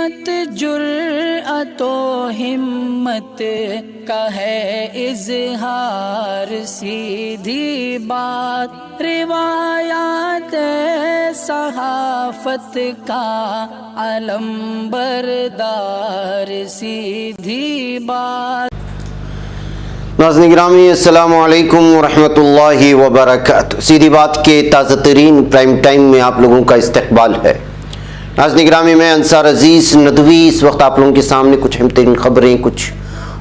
मत जुर्अतो हिम्मत का है इजहार, सीधी बात रिवायात सहाफत का अलम बरदार, सीधी बात। नाज़रीन गिरामी अस्सलामु अलैकुम वरहमतुल्लाहि वबरकातुहू। सीधी बात के ताज़ा तरीन प्राइम टाइम में आप लोगों का इस्तकबाल है। नाज़रीन गिरामी, मैं अंसार अजीज़ नदवी इस वक्त आप लोगों के सामने कुछ अहम तरीन ख़बरें, कुछ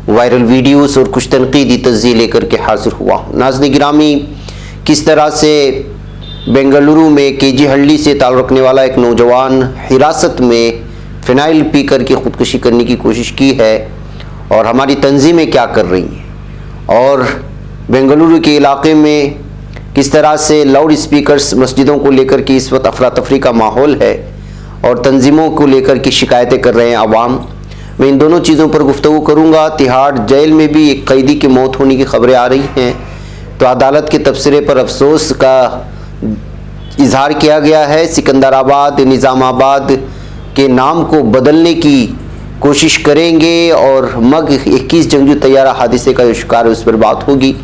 वायरल वीडियोस और कुछ तनकीदी तज्ज़िये लेकर के हाजिर हुआ हूँ। नाज़रीन गिरामी, किस तरह से बेंगलुरु में केजी हल्ली से ताल्लुक़ रखने वाला एक नौजवान हिरासत में फ़िनाइल पी कर के ख़ुदकुशी करने की कोशिश की है और हमारी तंजीमें क्या कर रही हैं, और बेंगलुरु के इलाके में किस तरह से लाउड स्पीकर्स मस्जिदों को लेकर के इस वक्त अफरा तफरी का माहौल है और तंजीमों को लेकर के शिकायतें कर रहे हैं आवाम। मैं इन दोनों चीज़ों पर गुफ्तगू करूँगा। तिहाड़ जेल में भी एक कैदी की मौत होने की खबरें आ रही हैं, तो अदालत के तबसरे पर अफसोस का इजहार किया गया है। सिकंदराबाद निज़ामाबाद के नाम को बदलने की कोशिश करेंगे और मग 21 जंगजू तैयारा हादसे का जो शिकार है उस पर बात होगी।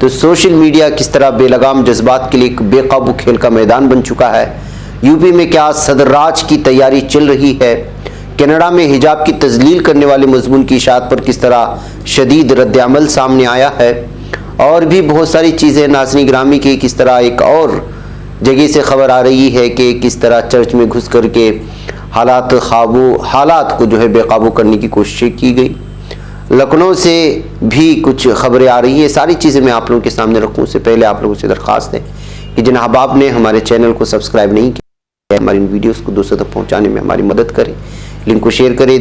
तो सोशल मीडिया किस तरह बेलगाम जज्बात के लिए एक बेकाबू खेल का मैदान बन चुका है। यूपी में क्या सदराज की तैयारी चल रही है। कनाडा में हिजाब की तजलील करने वाले मजमून की इशाअत पर किस तरह शदीद रद्द-ए-अमल सामने आया है, और भी बहुत सारी चीज़ें। नाज़रीन गिरामी की किस तरह एक और जगह से खबर आ रही है कि किस तरह चर्च में घुस करके हालात को जो है बेकाबू करने की कोशिश की गई। लखनऊ से भी कुछ खबरें आ रही हैं। सारी चीज़ें मैं आप लोगों के सामने रखूँ उससे पहले आप लोगों से दरख्वास्त है कि जिन अहबाब ने हमारे चैनल को सब्सक्राइब नहीं किया, हमारी इन वीडियोस को दोस्तों तक पहुँचाने में हमारी मदद करें, लिंक को शेयर करें।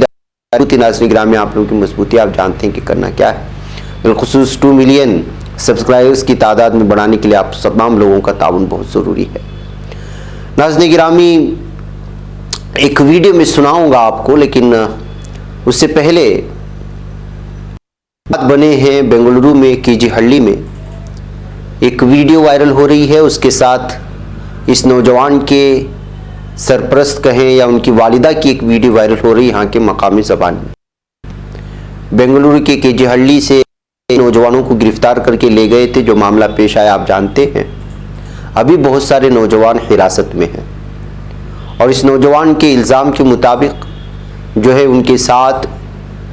नाज़रीन गिरामी में आप लोगों की मजबूती आप जानते हैं कि करना क्या है। बिलखुसूस 2 मिलियन सब्सक्राइबर्स की तादाद में बढ़ाने के लिए आप तमाम लोगों का ताउन बहुत ज़रूरी है। नाज़रीन गिरामी, एक वीडियो में सुनाऊंगा आपको, लेकिन उससे पहले बात बने हैं बेंगलुरु में केजी हल्ली में एक वीडियो वायरल हो रही है। उसके साथ इस नौजवान के सरपरस्त कहें या उनकी वालिदा की एक वीडियो वायरल हो रही है यहाँ के मकामी ज़बान में। बेंगलुरु के केजी हल्ली से नौजवानों को गिरफ्तार करके ले गए थे। जो मामला पेश आया आप जानते हैं। अभी बहुत सारे नौजवान हिरासत में हैं और इस नौजवान के इल्ज़ाम के मुताबिक जो है उनके साथ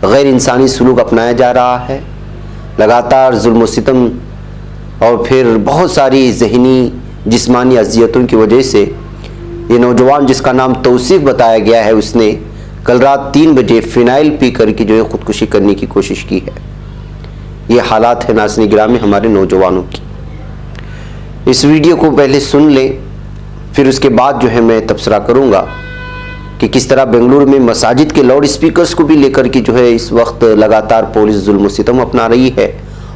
गैर इंसानी सलूक अपनाया जा रहा है। लगातार जुल्म सितम और फिर बहुत सारी ज़हनी जिस्मानी अजियतों की वजह से ये नौजवान, जिसका नाम तौसीफ़ बताया गया है, उसने कल रात 3 बजे फ़िनाइल पी करके जो है ख़ुदकुशी करने की कोशिश की है। ये हालात है नाज़रीन गिरामी हमारे नौजवानों की। इस वीडियो को पहले सुन लें, फिर उसके बाद जो है मैं तबसरा करूँगा कि किस तरह बेंगलुरु में मसाजिद के लाउड स्पीकर्स को भी लेकर के जो है इस वक्त लगातार पुलिस जुल्म सितम अपना रही है।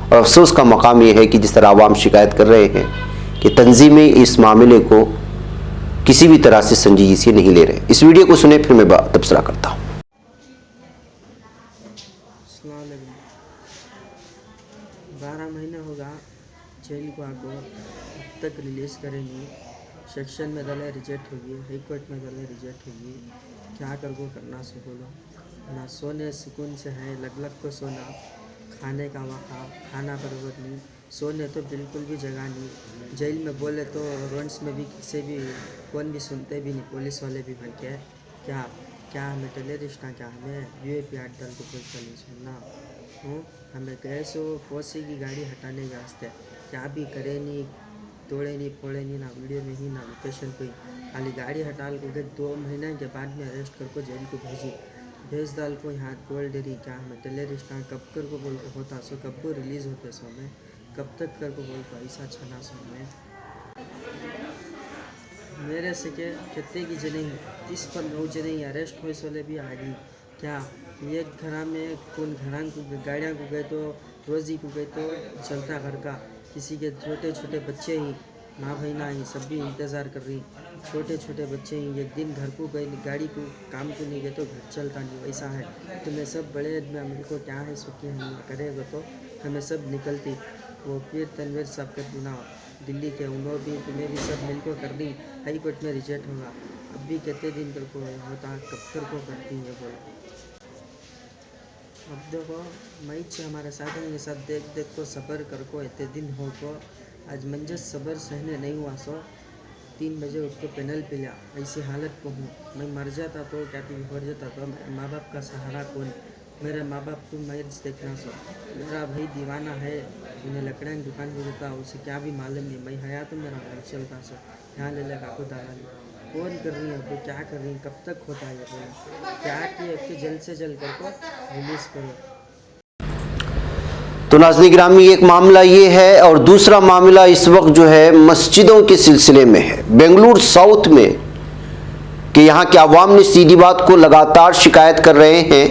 और अफसोस का मकाम यह है कि जिस तरह आवाम शिकायत कर रहे हैं कि तंजीमें इस मामले को किसी भी तरह से संजीदगी से नहीं ले रहे। इस वीडियो को सुने, फिर मैं तबसरा करता हूँ। 12 महीने होगा जेल को आको, अब तक रिलीज़ करेंगे। सेक्शन में दले रिजेक्ट होगी, हाई कोर्ट में दले रिजेक्ट होगी। क्या कर को करना से बोलो ना। सोने सुकून से है, लग लग को सोना, खाने का वहाँ खाना बराबर नहीं, सोने तो बिल्कुल भी जगह नहीं। जेल में बोले तो रोड्स में भी किसी भी कौन भी सुनते भी नहीं, पुलिस वाले भी भर के क्या क्या हमें टेररिस्ट ना, क्या हमें यूएपी आठ डाल को कोई चली सुनना हूँ। हमें कैसे पोसी की गाड़ी हटाने के वास्ते क्या भी करे नहीं, तोड़े नहीं फोड़े नहीं, ना वीडियो में ही ना लोकेशन पे, खाली गाड़ी हटाल को गए। 2 महीने के बाद में अरेस्ट कर को जेल को भेज डाल को यहाँ बोल डेरी क्या हमें टेररिस्ट ना, कब कर को बोल को होता सो, कब को रिलीज़ होते सो में, कब तक कर को बोल को ऐसा छना सो में। मेरे से के कितने की जने 30 पर 9 जने अरेस्ट हुए सोले भी आ गई। क्या एक घर में कौन घरा को गाड़ियाँ को गए तो रोज़ी को गए तो चलता घर का, किसी के छोटे छोटे बच्चे ही माँ बहना ही सब भी इंतज़ार कर रही। छोटे छोटे बच्चे ही एक दिन घर को गए, गाड़ी को काम को नहीं गए तो घर चलता नहीं, वैसा है। तो मैं सब बड़े मेरे को क्या है सुखी हम करेगा तो हमें सब निकलती। वो फिर तनवीर साहब कर देना दिल्ली के, उन्होंने भी तुम्हें भी सब मिलकर कर दी। हाई कोर्ट में रिजेक्ट होगा। अब भी कितने दिन कर को होता, कब कर को करती है बोलो। अब देखो मैं हमारे साथी के साथ देख देख को सब्र कर को इतने दिन हो को आज मंजस सब्र सहने नहीं हुआ सो 3 बजे उठ के पेनल पे लिया। ऐसी हालत को हूँ मैं मर जाता तो क्या हो जाता तो माँ बाप का सहारा कौन, मेरे माँ बाप को मैं देखना सो, मेरा भाई दीवाना है उन्हें लकड़ा की दुकान में देता उसे क्या भी मालूम नहीं, मैं हया तो मेरा घर चलता सो यहाँ ले लगा को दालाली कौन कर रही है, अब क्या कर रही है, कब तक होता है बोलो, क्या कि आपके जल्द से जल्द कर को रिलीज़ करो। तो नाज़रीन गिरामी एक मामला ये है और दूसरा मामला इस वक्त जो है मस्जिदों के सिलसिले में है बेंगलुरु साउथ में कि यहाँ के अवाम ने सीधी बात को लगातार शिकायत कर रहे हैं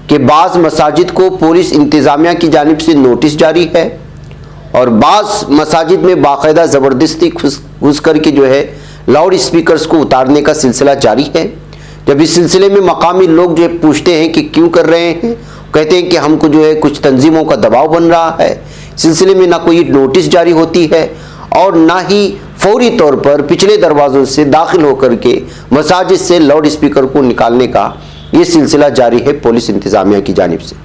कि बाज़ मसाजिद को पुलिस इंतज़ामिया की जानिब से नोटिस जारी है और बाज़ मसाजिद में बाकायदा ज़बरदस्ती घुस करके जो है लाउड स्पीकर्स को उतारने का सिलसिला जारी है। जब इस सिलसिले में मकामी लोग जो पूछते हैं कि क्यों कर रहे हैं, कहते हैं कि हमको जो है कुछ तंजीमों का दबाव बन रहा है। सिलसिले में ना कोई नोटिस जारी होती है और ना ही फौरी तौर पर पिछले दरवाज़ों से दाखिल होकर के मसाजिद से लाउड स्पीकर को निकालने का ये सिलसिला जारी है पुलिस इंतज़ामिया की जानिब से,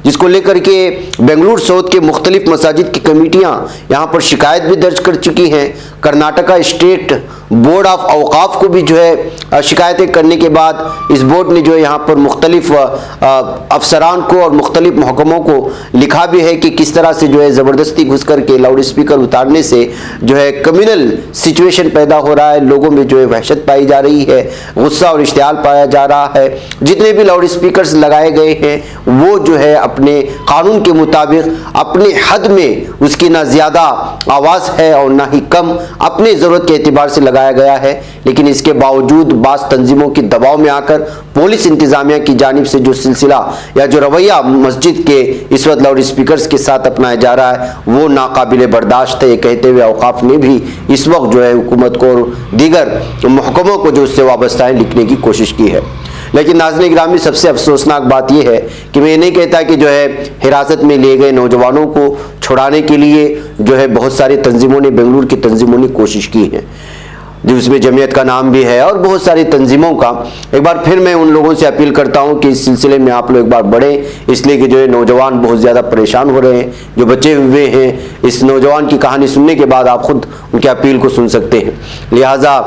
जिसको लेकर के बेंगलुरु साउथ के मुख्तलिफ मसाजिद की कमेटियाँ यहाँ पर शिकायत भी दर्ज कर चुकी हैं। कर्नाटका स्टेट बोर्ड ऑफ अवकाफ को भी जो है शिकायतें करने के बाद इस बोर्ड ने जो है यहाँ पर मुख्तलिफ अफसरान को और मुख्तलिफ महकमों को लिखा भी है कि किस तरह से जो है ज़बरदस्ती घुस करके लाउड स्पीकर उतारने से जो है कम्युनल सिचुएशन पैदा हो रहा है, लोगों में जो है वहशत पाई जा रही है, गुस्सा और इश्तियाल पाया जा रहा है। जितने भी लाउड स्पीकर्स लगाए गए हैं वो जो है अपने कानून के मुताबिक अपने हद में उसकी ना ज़्यादा आवाज़ है और ना ही कम, अपने ज़रूरत के एतबार से लगाया गया है। लेकिन इसके बावजूद बाज़ तंजीमों के दबाव में आकर पुलिस इंतज़ामिया की जानिब से जो सिलसिला या जो रवैया मस्जिद के इस वक्त लाउड स्पीकर्स के साथ अपनाया जा रहा है वो नाकाबिले बर्दाश्त है। ये कहते हुए औकाफ ने भी इस वक्त जो है हुकूमत को और दीगर महकमों को जो उससे वाबस्ता है लिखने की कोशिश की है। लेकिन नाज़रीन गिरामी सबसे अफसोसनाक बात यह है कि मैं ये नहीं कहता कि जो है हिरासत में लिए गए नौजवानों को छुड़ाने के लिए जो है बहुत सारी तंजीमों ने, बेंगलुरु की तंजीमों ने कोशिश की है, जिसमें जमीयत का नाम भी है और बहुत सारी तंजीमों का। एक बार फिर मैं उन लोगों से अपील करता हूं कि इस सिलसिले में आप लोग एक बार बढ़ें, इसलिए कि जो है नौजवान बहुत ज़्यादा परेशान हो रहे हैं, जो बचे हुए हैं। इस नौजवान की कहानी सुनने के बाद आप खुद उनकी अपील को सुन सकते हैं। लिहाजा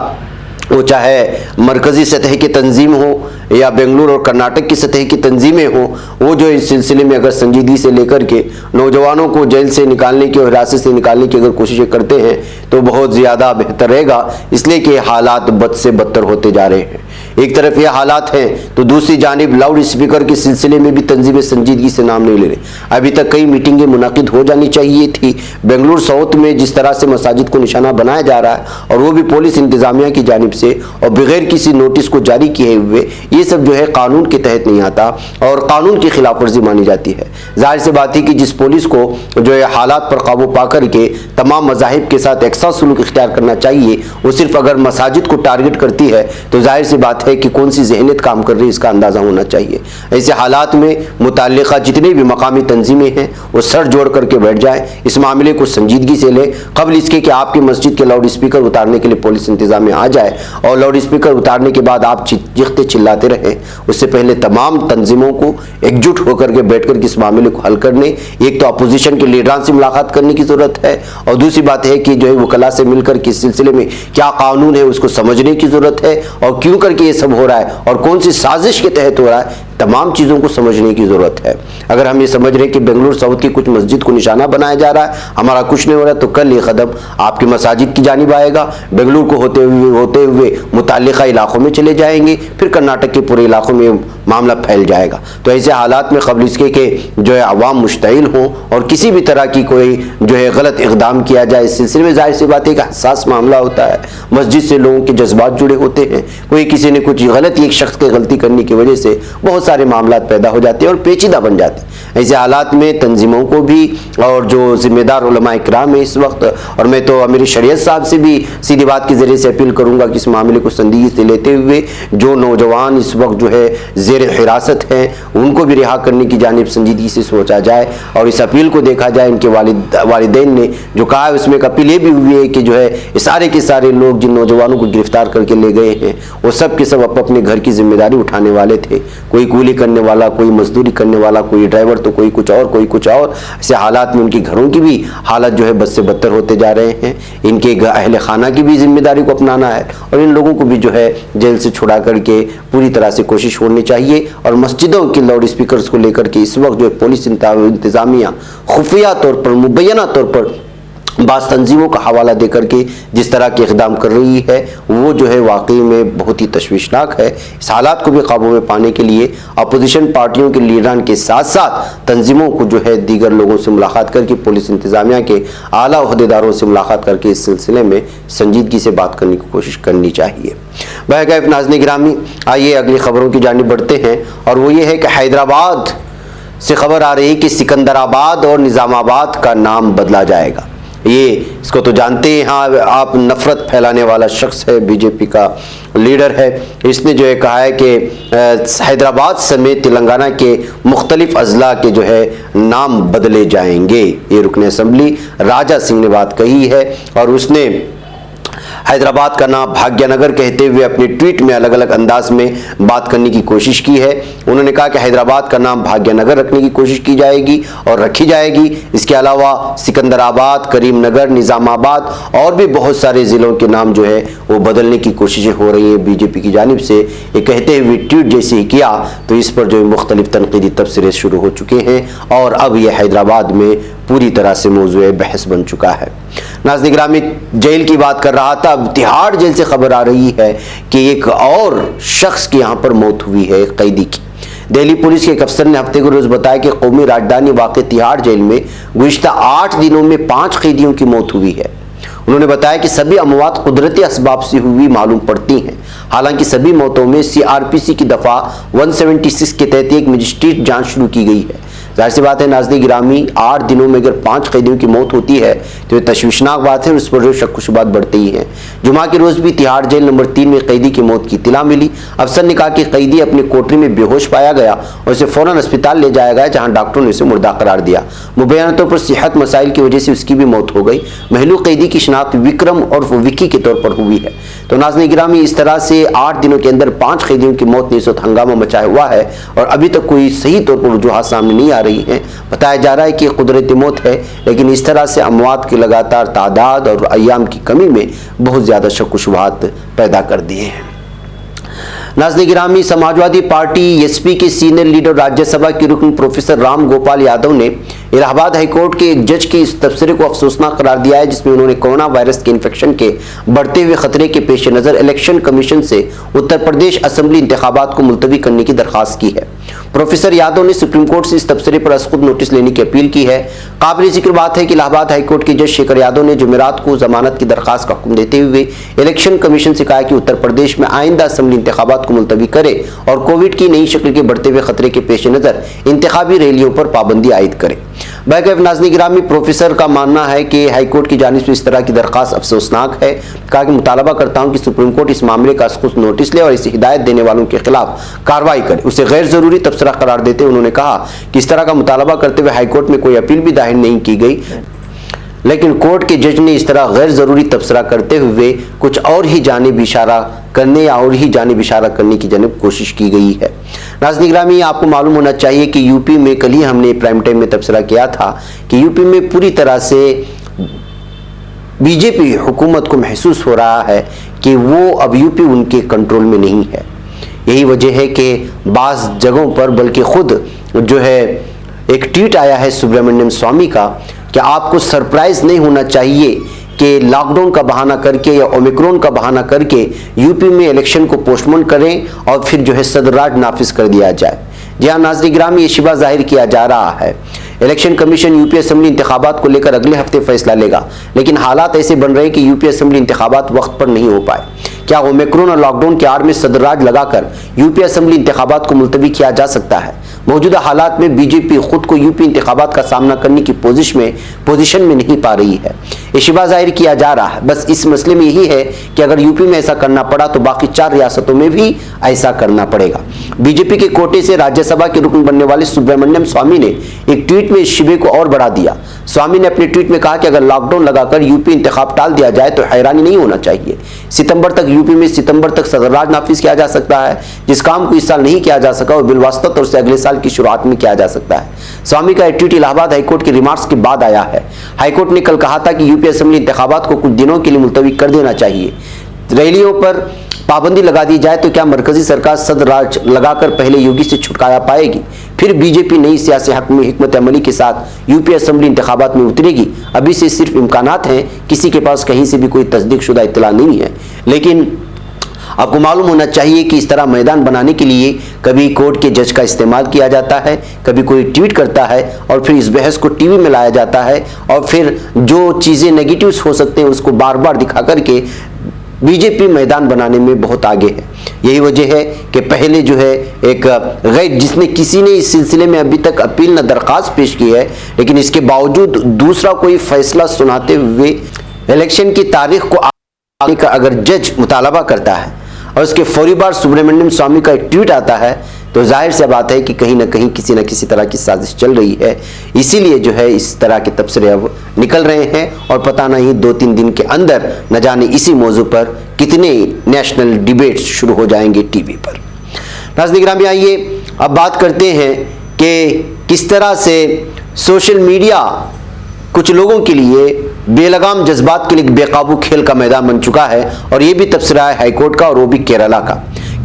वो चाहे मरकज़ी सतह की तंजीम हो या बेंगलुरु और कर्नाटक की सतह की तंजीमें हों, वो जो इस सिलसिले में अगर संजीदगी से लेकर के नौजवानों को जेल से निकालने की और हिरासत से निकालने की अगर कोशिशें करते हैं तो बहुत ज़्यादा बेहतर रहेगा, इसलिए कि हालात बद से बदतर होते जा रहे हैं। एक तरफ ये हालात हैं तो दूसरी जानिब लाउड स्पीकर के सिलसिले में भी तंजीमें संजीदगी से नाम नहीं ले रही। अभी तक कई मीटिंगें मुनाकिद हो जानी चाहिए थी। बेंगलुरु साउथ में जिस तरह से मसाजिद को निशाना बनाया जा रहा है और वो भी पुलिस इंतज़ामिया की जानिब से और बगैर किसी नोटिस को जारी किए हुए, ये सब जो है कानून के तहत नहीं आता और कानून की खिलाफ वर्जी मानी जाती है। जाहिर सी बात है कि जिस पुलिस को जो है हालात पर काबू पा करके तमाम मज़ाहिब के साथ एक सा सलूक इख्तियार करना चाहिए, वो सिर्फ अगर मसाजिद को टारगेट करती है तो जाहिर सी बात है कि कौन सी ज़हनियत काम कर रही है इसका अंदाज़ा होना चाहिए। ऐसे हालात में मुताल्लिक़ा जितने भी मकामी तंजीमें हैं वो सर जोड़ करके बैठ जाए, इस मामले को संजीदगी से ले, कबल इसके कि आपकी मस्जिद के लाउड स्पीकर उतारने के लिए पुलिस इंतज़ाम में आ जाए और लाउड स्पीकर उतारने के बाद आप चीखते चिल्लाते रहें। उससे पहले तमाम तंजीमों को एकजुट होकर के बैठ कर इस मामले को हल करने, एक तो अपोजिशन के लीडरान से मुलाकात करने की ज़रूरत है और दूसरी बात है कि जो है वकला से मिलकर के इस सिलसिले में क्या कानून है उसको समझने की ज़रूरत है और क्यों करके ये सब हो रहा है और कौन सी साजिश के तहत हो रहा है, तमाम चीज़ों को समझने की ज़रूरत है। अगर हम ये समझ रहे हैं कि बेंगलुरु साउथ की कुछ मस्जिद को निशाना बनाया जा रहा है, हमारा कुछ नहीं हो रहा, तो कल ये कदम आपकी मसाजिद की जानिब आएगा, बेंगलुरु को होते हुए मुताल्लिक़ा इलाकों में चले जाएंगे, फिर कर्नाटक के पूरे इलाकों में मामला फैल जाएगा। तो ऐसे हालात में कबल इसके कि जो है अवाम मुश्तइल हों और किसी भी तरह की कोई जो है गलत इक़दाम किया जाए, इस सिलसिले में जाहिर सी बात है कि हसास मामला होता है, मस्जिद से लोगों के जज्बात जुड़े होते हैं, कोई किसी ने कुछ गलत एक शख्स की गलती करने की वजह से बहुत सारे मामला पैदा हो जाते हैं और पेचीदा बन जाते हैं। ऐसे हालात में तंजीमों को भी और जो जिम्मेदार उलमा इकराम है इस वक्त, और मैं तो अमीर शरीयत साहब से भी सीधी बात के ज़रिए से अपील करूँगा कि इस मामले को संजीदगी से लेते हुए जो नौजवान इस वक्त जो है ज़ेर हिरासत हैं उनको भी रिहा करने की जानिब संजीदगी से सोचा जाए और इस अपील को देखा जाए। इनके वालिदैन ने जो कहा है उसमें एक अपील ये भी हुई है कि जो है सारे के सारे लोग जिन नौजवानों को गिरफ्तार करके ले गए हैं वो सब के सब अपने घर की जिम्मेदारी उठाने वाले थे। कोई कूली करने वाला, कोई मजदूरी करने वाला, कोई ड्राइवर तो कोई कुछ और। ऐसे हालात में उनकी घरों की भी हालत जो है बद से बदतर होते जा रहे हैं। इनके अहले खाना की भी जिम्मेदारी को अपनाना है और इन लोगों को भी जो है जेल से छुड़ा करके पूरी तरह से कोशिश होनी चाहिए। और मस्जिदों के लाउड स्पीकर्स को लेकर के इस वक्त जो पुलिस इंतजामिया खुफिया तौर पर, मुबैना तौर पर बाज़ तंजीमों का हवाला देकर के जिस तरह के इक़दाम कर रही है वो जो है वाकई में बहुत ही तशवीशनाक है। इस हालात को भी काबू में पाने के लिए अपोजिशन पार्टियों के लीडरान के साथ साथ तंजीमों को जो है दीगर लोगों से मुलाकात करके, पुलिस इंतज़ामिया के आला ओहदेदारों से मुलाकात करके इस सिलसिले में संजीदगी से बात करने की कोशिश करनी चाहिए। बहरकैफ नाज़रीन गिरामी, आइए अगली खबरों की जानिब बढ़ते हैं और वो ये है कि हैदराबाद से खबर आ रही है कि सिकंदराबाद और निज़ामाबाद का नाम बदला जाएगा। ये इसको तो जानते हैं, हाँ आप, नफरत फैलाने वाला शख्स है, बीजेपी का लीडर है। इसने जो है कहा है कि हैदराबाद समेत तेलंगाना के मुख्तलिफ अजला के जो है नाम बदले जाएंगे। ये रुकन असम्बली राजा सिंह ने बात कही है और उसने हैदराबाद का नाम भाग्यनगर कहते हुए अपने ट्वीट में अलग अलग अंदाज में बात करने की कोशिश की है। उन्होंने कहा कि हैदराबाद का नाम भाग्यनगर रखने की कोशिश की जाएगी और रखी जाएगी। इसके अलावा सिकंदराबाद, करीमनगर, निज़ामाबाद और भी बहुत सारे ज़िलों के नाम जो है वो बदलने की कोशिशें हो रही हैं बीजेपी की जानिब से। ये कहते हुए ट्वीट जैसे ही किया तो इस पर जो मुख्तलिफ तनकीदी तबसरे शुरू हो चुके हैं और अब यह हैदराबाद में पूरी तरह से मौजूए बहस बन चुका है। नाज़रीन गिरामी, जेल की बात कर रहा था, अब तिहाड़ जेल से खबर आ रही है कि एक और शख्स की यहाँ पर मौत हुई है, एक कैदी की। दिल्ली पुलिस के एक अफसर ने हफ्ते को रोज बताया कि कौमी राजधानी वाक़ तिहाड़ जेल में गुज़िश्ता 8 दिनों में 5 कैदियों की मौत हुई है। उन्होंने बताया कि सभी अमवात कुदरती असबाब से हुई मालूम पड़ती हैं। हालांकि सभी मौतों में CRPC की दफ़ा 176 के तहत एक मजिस्ट्रेट जांच शुरू की गई है। जाहिर सी बात है नाज़रीन गिरामी, 8 दिनों में अगर 5 कैदियों की मौत होती है तो ये तशवीशनाक बात है और उस पर जो शक शुबात बढ़ते ही हैं। जुमा के रोज़ भी तिहाड़ जेल नंबर 3 में कैदी की मौत की इत्तला मिली। अफसर ने कहा कि कैदी अपनी कोठरी में बेहोश पाया गया और उसे फ़ौरन अस्पताल ले जाया गया, जहाँ डॉक्टरों ने उसे मुर्दा करार दिया। मुबैना तौर पर सेहत मसाइल की वजह से उसकी भी मौत हो गई। महलूक कैदी की शनाख्त विक्रम और विक्की के तौर पर हुई है। तो नाज़रीन गिरामी, इस तरह से 8 दिनों के अंदर 5 कैदियों की मौत ने इस वक्त हंगामा मचाया हुआ है और अभी तक कोई सही तौर पर वजूहात सामने नहीं आ रही हैं। बताया जा रहा है कि कुदरती मौत है, लेकिन इस तरह से अमवात की लगातार तादाद और अय्याम की कमी में बहुत ज़्यादा शक व शुबहात पैदा कर दिए हैं। नाज़रीन गिरामी, समाजवादी पार्टी SP के सीनियर लीडर राज्यसभा के रुकन प्रोफेसर राम गोपाल यादव ने इलाहाबाद हाईकोर्ट के एक जज के इस तबसरे को अफसोसनाक करार दिया है, जिसमें उन्होंने कोरोना वायरस के इन्फेक्शन के बढ़ते हुए खतरे के पेश नज़र इलेक्शन कमीशन से उत्तर प्रदेश असेंबली इंतखाबात को मुलतवी करने की दरख्वास्त की है। प्रोफेसर यादव ने सुप्रीम कोर्ट से इस तबसरे पर खुद नोटिस लेने की अपील की है। काबिल जिक्र बात है कि इलाहाबाद हाईकोर्ट के जज शेखर यादव ने जुमेरात को जमानत की दरख्वास्त का हुक्म देते हुए इलेक्शन कमीशन से कहा कि उत्तर प्रदेश में आइंदा असेंबली इंतखाबात को मुलतवी करे और कोविड की नई शक्ल के बढ़ते हुए खतरे के पेश नज़र इंतखाबी रैलियों पर पाबंदी आयद करे। बहरकैफ नाज़रीन गिरामी, प्रोफेसर का मानना है कि हाईकोर्ट की जानिब से इस तरह की दरख्वास्त अफसोसनाक है। कहा कि मुतालबा करता हूँ कि सुप्रीम कोर्ट इस मामले का खुद नोटिस ले और इसे हिदायत देने वालों के खिलाफ कार्रवाई करे, उसे गैर जरूरी तबसरा करार देते उन्होंने कहा कि इस तरह का मुतालबा करते हुए हाईकोर्ट में कोई अपील भी दायर नहीं की गई, लेकिन कोर्ट के जज ने इस तरह गैर जरूरी तबसरा करते हुए कुछ और ही जानिब इशारा करने या और ही जानिब इशारा करने की जानिब कोशिश की गई है। नाज़रीन गिरामी, आपको मालूम होना चाहिए कि यूपी में कल ही हमने प्राइम टाइम में तबसरा किया था कि यूपी में पूरी तरह से बीजेपी हुकूमत को महसूस हो रहा है कि वो अब यूपी उनके कंट्रोल में नहीं है। यही वजह है कि बाज़ जगहों पर, बल्कि खुद जो है एक ट्वीट आया है सुब्रमण्यम स्वामी का कि आपको सरप्राइज नहीं होना चाहिए कि लॉकडाउन का बहाना करके या ओमिक्रॉन का बहाना करके यूपी में इलेक्शन को पोस्टपोन करें और फिर जो है सदराज नाफिज कर दिया जाए। जी हाँ नाज़रीन गिरामी, ये शिबा जाहिर किया जा रहा है इलेक्शन कमीशन यूपी असेंबली इंतखाबात को लेकर अगले हफ्ते फैसला लेगा, लेकिन हालात ऐसे बन रहे हैं कि यूपी असेंबली इंतखाबात वक्त पर नहीं हो पाए। क्या ओमिक्रॉन और लॉकडाउन के आड़ में सदराज लगाकर यूपी असेंबली इंतखाबात को मुलतवी किया जा सकता है? मौजूदा हालात में बीजेपी खुद को यूपी इंतखाबात का सामना करने की पोजीशन में नहीं पा रही है। ये शिबा जाहिर किया जा रहा है। बस इस मसले में यही है कि अगर यूपी में ऐसा करना पड़ा तो बाकी 4 रियासतों में भी ऐसा करना पड़ेगा। बीजेपी के कोटे से राज्यसभा के रुकन बनने वाले सुब्रमण्यम स्वामी ने एक ट्वीट में इस शिबे को और बढ़ा दिया। स्वामी ने अपने ट्वीट में कहा कि अगर लॉकडाउन लगाकर यूपी इंतखाब टाल दिया जाए तो हैरानी नहीं होना चाहिए। सितंबर तक यूपी में सितंबर तक सदरराज नाफिज किया जा सकता है। जिस काम को इस साल नहीं किया जा सका वो बिलवास्ता तौर से अगले साल की शुरुआत में किया जा सकता है। स्वामी का ट्वीट इलाहाबाद हाईकोर्ट के रिमार्क्स के बाद आया है। हाईकोर्ट ने कल कहा था कि यूपी असेंबली इंतखाबात को कुछ दिनों के लिए मुलतवी कर देना चाहिए। रैलियों पर पाबंदी लगा दी जाए तो क्या मरकजी सरकार सदराज लगाकर पहले योगी से छुटकारा पाएगी? फिर बीजेपी नई सियासी हिकमत अमली के साथ यूपी असेंबली इंतखाबात में उतरेगी? अभी से सिर्फ इम्कानात हैं, किसी के पास कहीं से भी कोई तस्दीक शुदा इत्तला नहीं है। लेकिन आपको मालूम होना चाहिए कि इस तरह मैदान बनाने के लिए कभी कोर्ट के जज का इस्तेमाल किया जाता है, कभी कोई ट्वीट करता है और फिर इस बहस को टीवी में लाया जाता है और फिर जो चीज़ें नेगेटिव्स हो सकते हैं उसको बार बार दिखा करके बीजेपी मैदान बनाने में बहुत आगे है। यही वजह है कि पहले जो है एक गैर जिसने किसी ने इस सिलसिले में अभी तक अपील न दरख्वास्त पेश की है, लेकिन इसके बावजूद दूसरा कोई फैसला सुनाते हुए इलेक्शन की तारीख को आने का अगर जज मुतालबा करता है और उसके फौरी बाद सुब्रमण्यम स्वामी का एक ट्वीट आता है तो जाहिर सी बात है कि कहीं ना कहीं किसी न किसी तरह की साजिश चल रही है। इसीलिए जो है इस तरह के तबसरे अब निकल रहे हैं और पता नहीं 2-3 दिन के अंदर न जाने इसी मौजू पर कितने नेशनल डिबेट्स शुरू हो जाएंगे टीवी पर। नाज़रीन गिरामी, आइए अब बात करते हैं कि किस तरह से सोशल मीडिया कुछ लोगों के लिए बेलगाम जज्बात के लिए बेकाबू खेल का मैदान बन चुका है। और ये भी तबसरा है हाईकोर्ट का और वो भी केरला का।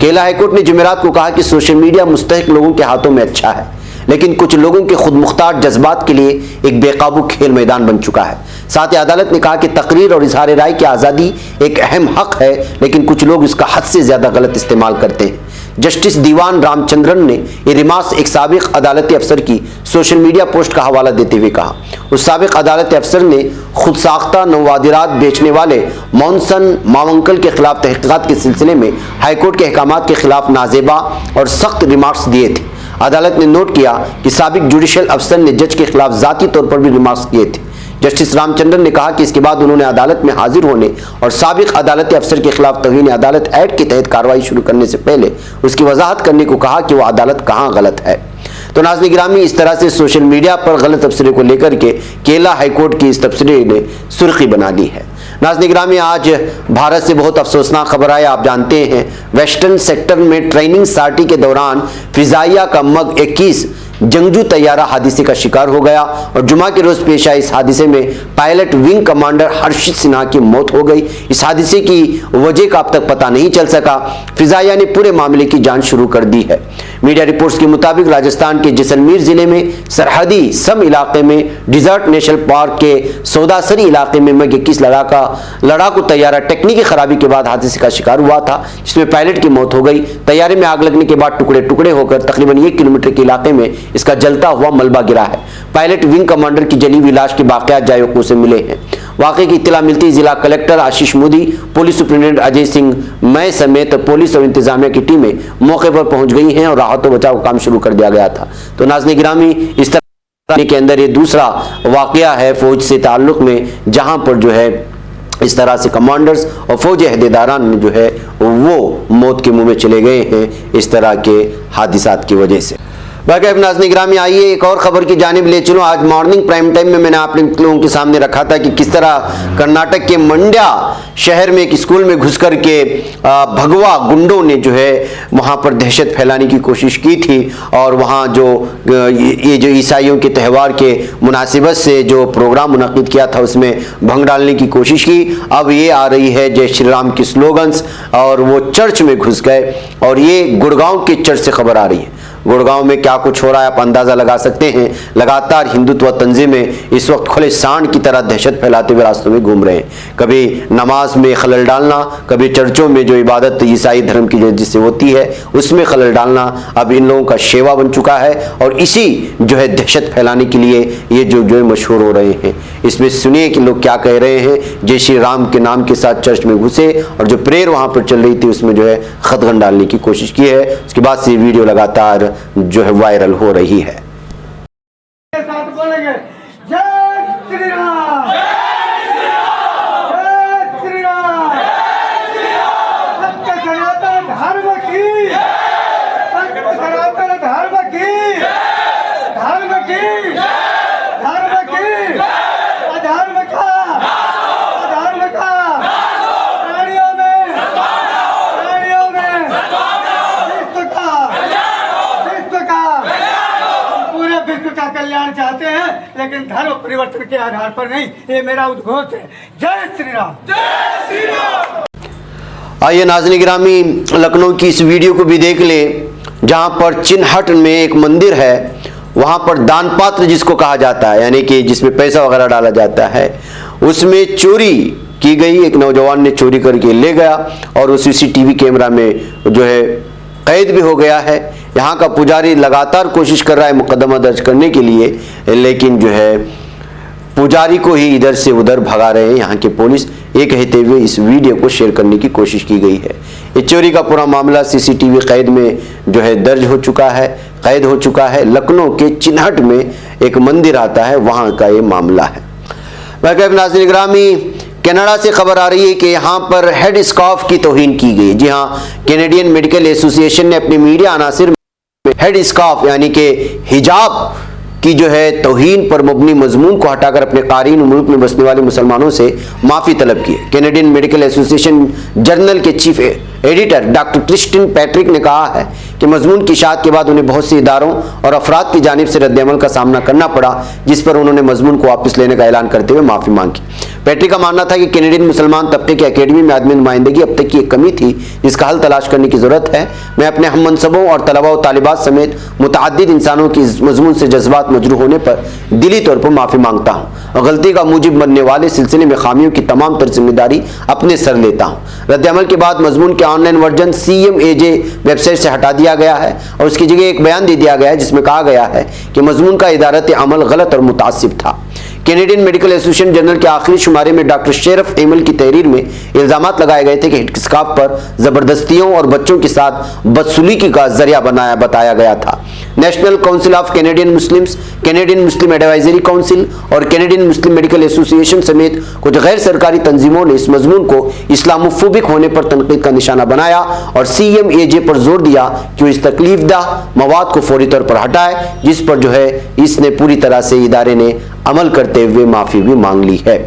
केरला हाईकोर्ट ने जुमेरात को कहा कि सोशल मीडिया मुस्तहिक लोगों के हाथों में अच्छा है, लेकिन कुछ लोगों के खुद मुख्तार जज्बात के लिए एक बेकाबू खेल मैदान बन चुका है। साथ ही अदालत ने कहा कि तकरीर और इजहार राय की आज़ादी एक अहम हक है, लेकिन कुछ लोग इसका हद से ज़्यादा गलत इस्तेमाल करते हैं। जस्टिस दीवान रामचंद्रन ने ये रिमार्क्स एक साबिक अदालती अफसर की सोशल मीडिया पोस्ट का हवाला देते हुए कहा। उस साबिक अदालती अफसर ने खुद साख्ता नवादिरात बेचने वाले मॉनसन मावंकल के खिलाफ तहकीकात के सिलसिले में हाईकोर्ट के अहकामात के खिलाफ नाजेबा और सख्त रिमार्क्स दिए थे। अदालत ने नोट किया कि साबिक जुडिशल अफसर ने जज के खिलाफ जाती तौर पर भी रिमार्क्स किए थे। जस्टिस रामचंद्रन ने कहा कि इसके बाद उन्होंने अदालत में हाजिर होने और साबिक अदालती अफसर के खिलाफ तौहीन अदालत एक्ट के तहत कार्रवाई शुरू करने से पहले उसकी वजाहत करने को कहा कि वह अदालत कहाँ गलत है। तो नाज़रीन गिरामी, इस तरह से सोशल मीडिया पर गलत तबसरे को लेकर के केरला हाईकोर्ट की इस तबसरे ने सुर्खी बना ली है। नाज़रीन गिरामी, आज भारत से बहुत अफसोसनाक खबर आई। आप जानते हैं वेस्टर्न सेक्टर में ट्रेनिंग सार्टी के दौरान फिजाइया का मग 21 जंगजू तैयारा हादसे का शिकार हो गया और जुमा के रोज पेश आए इस हादसे में पायलट विंग कमांडर हर्षित सिन्हा की मौत हो गई। इस हादसे की वजह का अब तक पता नहीं चल सका। फिजाइया ने पूरे मामले की जांच शुरू कर दी है। मीडिया रिपोर्ट्स के मुताबिक राजस्थान के जैसलमेर जिले में सरहदी सम इलाके में डिजर्ट नेशनल पार्क के सौदासरी इलाके में मग 21 लड़ाकू तैयारा टेक्निकी खराबी के बाद हादसे का शिकार हुआ था, जिसमें पायलट की मौत हो गई। तैयारे में आग लगने के बाद टुकड़े टुकड़े होकर तकरीबन 1 किलोमीटर के इलाके में इसका जलता हुआ मलबा गिरा है। पायलट विंग कमांडर की जली हुई लाश के वाकयात जायकों से मिले हैं। वाकये की इत्तला मिलती जिला कलेक्टर आशीष मोदी, पुलिस सुप्रिंटेंडेंट अजय सिंह मय समेत पुलिस और इंतजामिया की टीमें मौके पर पहुंच गई हैं और राहत और बचाव काम शुरू कर दिया गया था। तो नाज़रीन गिरामी, इस तरह के अंदर ये दूसरा वाकया है फौज से ताल्लुक में, जहां पर जो है इस तरह से कमांडर्स और फौजी अहदेदारान जो है वो मौत के मुंह में चले गए हैं इस तरह के हादिसात की वजह से। बाकी अब नाज़रीन गिरामी, आइए एक और खबर की जानिब ले चलो। आज मॉर्निंग प्राइम टाइम में मैंने आप लोगों के सामने रखा था कि किस तरह कर्नाटक के मंड्या शहर में एक स्कूल में घुस कर के भगवा गुंडों ने जो है वहाँ पर दहशत फैलाने की कोशिश की थी और वहाँ जो ये जो ईसाइयों के त्यौहार के मुनासिबत से जो प्रोग्राम मुनक़िद किया था उसमें भंग डालने की कोशिश की। अब ये आ रही है जय श्री राम की स्लोगन्स और वो चर्च में घुस गए और ये गुड़गांव के चर्च से खबर आ रही है। गुड़गांव में क्या कुछ हो रहा है आप अंदाज़ा लगा सकते हैं। लगातार हिंदुत्व तंजीमें इस वक्त खुले सांड की तरह दहशत फैलाते हुए रास्तों में घूम रहे हैं। कभी नमाज में खलल डालना, कभी चर्चों में जो इबादत ईसाई धर्म की जिससे होती है उसमें खलल डालना अब इन लोगों का शेवा बन चुका है और इसी जो है दहशत फैलाने के लिए ये जो है मशहूर हो रहे हैं। इसमें सुनिए कि लोग क्या कह रहे हैं। जय श्री राम के नाम के साथ चर्च में घुसे और जो प्रेयर वहाँ पर चल रही थी उसमें जो है खतगन डालने की कोशिश की है। उसके बाद से वीडियो लगातार जो है वायरल हो रही है। कल्याण चाहते हैं, लेकिन धर्म परिवर्तन के आधार पर नहीं। ये मेरा उद्घोष है। जय श्री राम। जय श्री राम। आइए नाज़रीन गिरामी, लखनऊ की इस वीडियो को भी देख लें, जहां पर चिन्हट में एक मंदिर है, वहां पर दान पात्र जिसको कहा जाता है, यानी कि जिसमें पैसा वगैरह डाला जाता है, उसमें चोरी की गई। एक नौजवान ने चोरी करके ले गया और उस सीसीटीवी कैमरा में जो है कैद भी हो गया है। यहाँ का पुजारी लगातार कोशिश कर रहा है मुकदमा दर्ज करने के लिए, लेकिन जो है पुजारी को ही इधर से उधर भगा रहे हैं यहाँ के पुलिस। ये कहते हुए इस वीडियो को शेयर करने की कोशिश की गई है। ये चोरी का पूरा मामला सीसीटीवी कैद में जो है दर्ज हो चुका है, कैद हो चुका है। लखनऊ के चिन्हट में एक मंदिर आता है, वहाँ का ये मामला है। नाज़रीन गिरामी, कनाडा से खबर आ रही है कि यहाँ पर हेड स्कार्फ की तौहीन की गई। जी हाँ, कैनेडियन मेडिकल एसोसिएशन ने अपने मीडिया अनासिर में हेड स्कार्फ यानी कि हिजाब की जो है तौहीन पर मबनी मजमून को हटाकर अपने कारीन मुल्क में बसने वाले मुसलमानों से माफ़ी तलब की है। कैनेडियन मेडिकल एसोसिएशन जर्नल के chief editor doctor Kristin Patrick ने कहा है कि मजमून की इशाअत के बाद उन्हें बहुत से इदारों और अफराद की जानिब से रद्द-ए-अमल का सामना करना पड़ा, जिस पर उन्होंने मजमून को वापस लेने का ऐलान करते हुए माफ़ी मांगी। पैट्रिक का मानना था कि कैनेडियन मुसलमान तबके की अकेडमी में आदमी नुमाइंदगी अब तक की एक कमी थी, जिसका हल तलाश करने की ज़रूरत है। मैं अपने हम मनसबों और तलबा और तालिबात समेत मुतअद्दिद इंसानों की इस मजमून से जज्बात मजरूह होने पर दिली तौर पर माफ़ी मांगता हूँ और गलती का मूजिब बनने वाले सिलसिले में खामियों की तमाम तर जिम्मेदारी अपने सर लेता हूँ। रद्द-ए-अमल के बाद मजमून के ऑनलाइन वर्जन CMAJ वेबसाइट से हटा दिया गया है और उसकी जगह एक बयान दे दिया गया है, जिसमें कहा गया है कि मजमून का इदारत अमल गलत और मुतासिब था। कैनेडियन मेडिकल एसोसिएशन जनरल के आखिरी शुमारे में डॉक्टर शेरफ एमल की तहरीर में इल्जामात लगाए गए थे कि हेड स्कार्फ पर जबरदस्तियों और बच्चों के साथ बदसलूकी का जरिया बताया गया था। National council of Canadian Muslims, Canadian Muslim advisory council और कैनेडियन मुस्लिम मेडिकल एसोसिएशन समेत कुछ गैर सरकारी तंजीमों ने इस मजमून को इस्लामोफोबिक होने पर तनकीद का निशाना बनाया और CMAJ पर जोर दिया कि वो इस तकलीफदा मवाद को फौरी तौर पर हटाए, जिस पर जो है इसने पूरी तरह से इदारे ने अमल करते हुए माफी भी मांग ली है।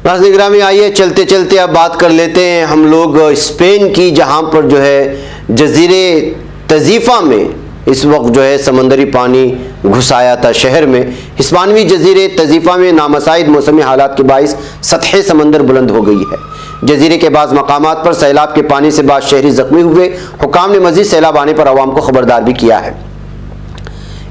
नाज़रीन गिरामी, आइए चलते चलते अब बात कर लेते हैं हम लोग स्पेन की, जहां पर जो है जजीरे तजीफा में इस वक्त जो है समंदरी पानी घुस आया था शहर में। हिस्पानवी जजीरे तजीफा में नामसाइद मौसमी हालात के बाइस सतह समंदर बुलंद हो गई है। जजीरे के बाज़ मकामात पर सैलाब के पानी से बाज़ शहरी जख्मी हुए। हुकाम ने मज़ीद सैलाब आने पर आवाम को खबरदार भी किया है।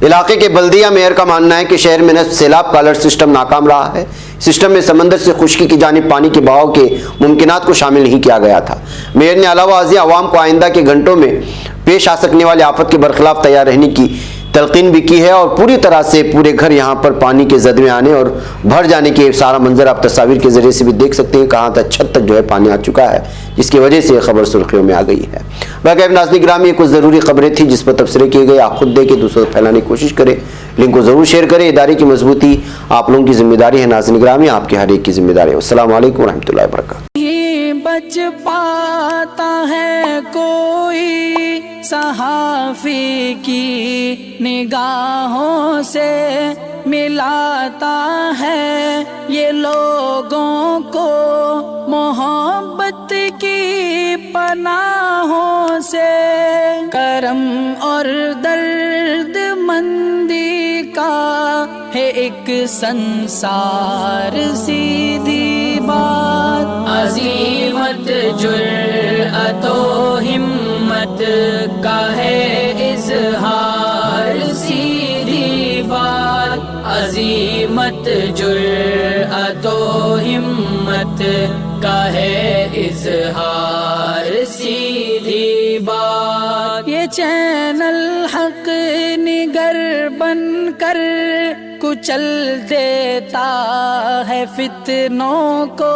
इलाके के बल्दिया मेयर का मानना है कि शहर में नस्ब सैलाब का अलर्ट सिस्टम नाकाम रहा है। सिस्टम में समंदर से खुश्की की जानिब पानी के बहाव के मुमकिनात को शामिल नहीं किया गया था। मेयर ने अलावा आवाम को आइंदा के घंटों में पेश आ सकने वाली आफत के बरखिलाफ तैयार रहने की तलकीन भी की है और पूरी तरह से पूरे घर यहाँ पर पानी के जद में आने और भर जाने के सारा मंजर आप तस्वीर के जरिए से भी देख सकते हैं। कहाँ तक छत तक जो है पानी आ चुका है, जिसकी वजह से खबर सुर्खियों में आ गई है। बाकी नाज़रीन गिरामी, कुछ ज़रूरी खबरें थी जिस पर तबसरे किए गए, आप खुद देखें, दूसरों को फैलाने की कोशिश करें, लिंक को ज़रूर शेयर करें। इदारे की मजबूती आप लोगों की जिम्मेदारी है। नाज़रीन गिरामी, आपके हर एक की जिम्मेदारी है। अस्सलाम वालेकुम रहमतुल्लाहि व बरकातहू। बच पाता है कोई सहाफ़ी की निगाहों से, मिलाता है ये लोगों को मोहब्बत की पनाहों से। करम और दर्द मंदी का है एक संसार, सीधी बात अज़ीमत जुर्अतो हिम्मत का है इज़हार, सीधी बात अज़ीमत जुर्अतो हिम्मत का है इज़हार, सीधी बात। ये चैनल हक निगर बनकर कुचल देता है फितनों को।